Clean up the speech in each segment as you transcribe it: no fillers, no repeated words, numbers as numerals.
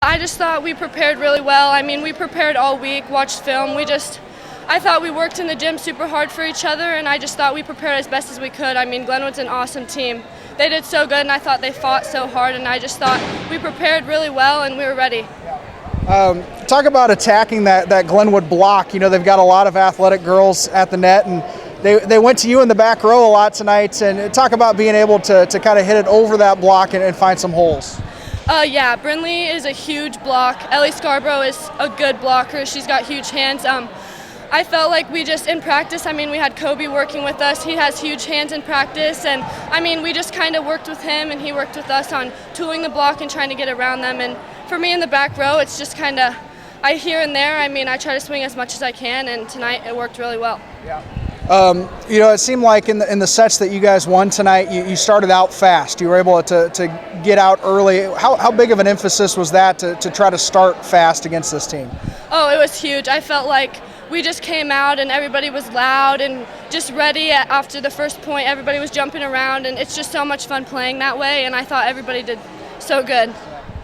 I just thought we prepared really well. I mean, we prepared all week, watched film. I thought we worked in the gym super hard for each other, and I just thought we prepared as best as we could. I mean, Glenwood's an awesome team. They did so good, and I thought they fought so hard, and I just thought we prepared really well, and we were ready. Talk about attacking that Glenwood block. You know, they've got a lot of athletic girls at the net, and they went to you in the back row a lot tonight. And talk about being able to kind of hit it over that block and find some holes. Yeah, Brinley is a huge block. Ellie Scarborough is a good blocker. She's got huge hands. I felt like we just, in practice, I mean, we had Kobe working with us. He has huge hands in practice. And, I mean, we just kind of worked with him, and he worked with us on tooling the block and trying to get around them. And for me in the back row, it's just kind of, here and there, I mean, I try to swing as much as I can, and tonight it worked really well. Yeah. You know, it seemed like in the sets that you guys won tonight, you started out fast. You were able to get out early. How big of an emphasis was that to try to start fast against this team? Oh, it was huge. I felt like we just came out and everybody was loud and just ready. After the first point, everybody was jumping around, and it's just so much fun playing that way, and I thought everybody did so good.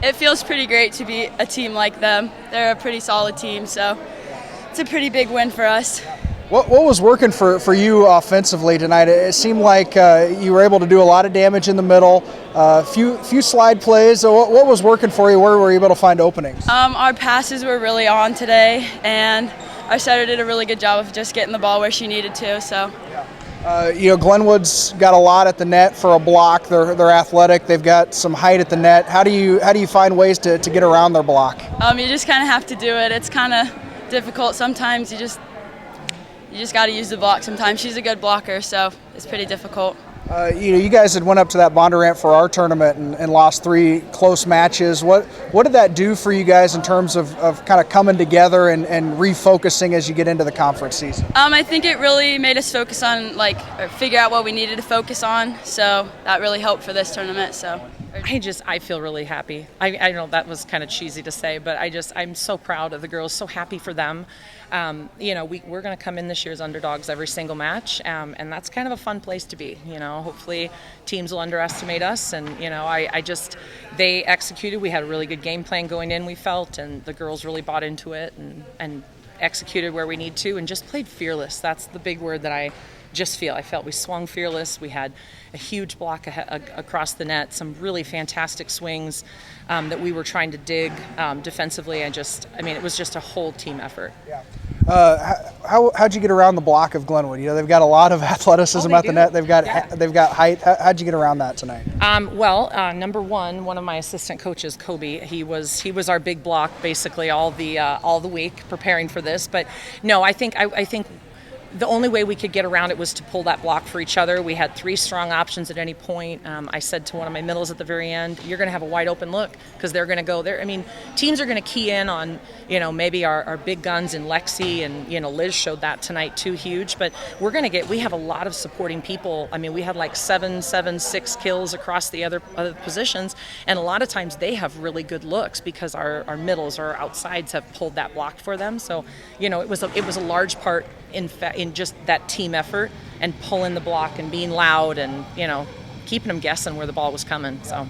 It feels pretty great to be a team like them. They're a pretty solid team, so it's a pretty big win for us. What was working for you offensively tonight? It seemed like you were able to do a lot of damage in the middle, few slide plays. So what was working for you? Where were you able to find openings? Our passes were really on today, and our setter did a really good job of just getting the ball where she needed to. So, you know, Glenwood's got a lot at the net for a block. They're athletic. They've got some height at the net. How do you find ways to get around their block? You just kind of have to do it. It's kind of difficult sometimes. You just got to use the block sometimes. She's a good blocker, so it's pretty difficult. You know, you guys had went up to that Bondurant for our tournament and lost 3 close matches. What did that do for you guys in terms of kind of coming together and refocusing as you get into the conference season? I think it really made us focus on, figure out what we needed to focus on. So that really helped for this tournament. So I feel really happy. I know that was kind of cheesy to say, but I'm so proud of the girls, so happy for them. You know, we're going to come in this year as underdogs every single match, and that's kind of a fun place to be. You know, hopefully teams will underestimate us, and you know, they executed. We had a really good game plan going in, we felt, and the girls really bought into it and executed where we need to, and just played fearless. That's the big word that I felt we swung fearless. We had a huge block across the net, some really fantastic swings that we were trying to dig defensively. It was just a whole team effort. Yeah. How'd you get around the block of Glenwood? You know, they've got a lot of athleticism at the net. They've got height. How'd you get around that tonight? Number one of my assistant coaches, Kobe, he was our big block basically all the week preparing for this. But no, I think the only way we could get around it was to pull that block for each other. We had 3 strong options at any point. I said to one of my middles at the very end, you're going to have a wide open look because they're going to go there. I mean, teams are going to key in on, you know, maybe our big guns in Lexi, and, you know, Liz showed that tonight too, huge. But we have a lot of supporting people. I mean, we had like 6 kills across the other positions. And a lot of times they have really good looks because our middles or our outsides have pulled that block for them. So, you know, it was a large part in just that team effort and pulling the block and being loud and, you know, keeping them guessing where the ball was coming. So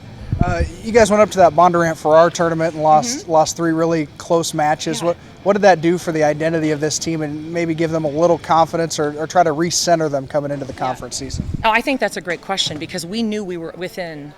you guys went up to that Bondurant for our tournament and lost 3 really close matches. Yeah. What did that do for the identity of this team and maybe give them a little confidence or try to recenter them coming into the conference season? Oh, I think that's a great question because we knew we were within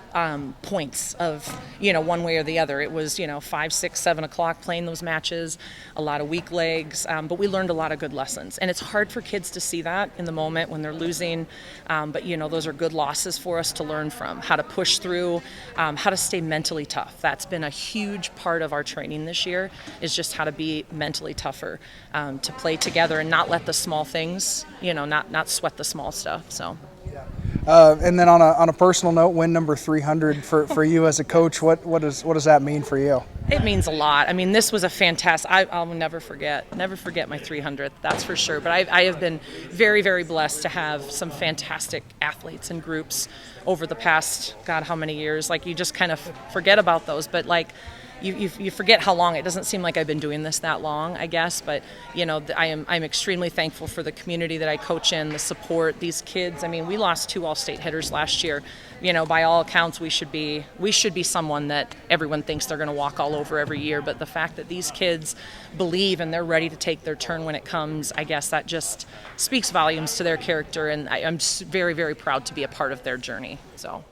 points of, you know, one way or the other. It was, you know, 5, 6, 7 o'clock playing those matches, a lot of weak legs, but we learned a lot of good lessons. And it's hard for kids to see that in the moment when they're losing, but, you know, those are good losses for us to learn from, how to push through, how to stay mentally tough. That's been a huge part of our training this year, is just how to be mentally tougher, to play together and not let the small things, you know, not sweat the small stuff. So. And then on a personal note, win number 300 for you as a coach. What does that mean for you? It means a lot. I mean, this was a fantastic. I'll never forget my 300th. That's for sure. But I have been very, very blessed to have some fantastic athletes and groups over the past, God, how many years? Like, you just kind of forget about those. But like, you forget how long. It doesn't seem like I've been doing this that long, I guess, but I'm extremely thankful for the community that I coach in, the support, these kids. I mean, we lost 2 all-state hitters last year. By all accounts, we should be someone that everyone thinks they're going to walk all over every year, but the fact that these kids believe and they're ready to take their turn when it comes, I guess that just speaks volumes to their character, and I'm just very, very proud to be a part of their journey. So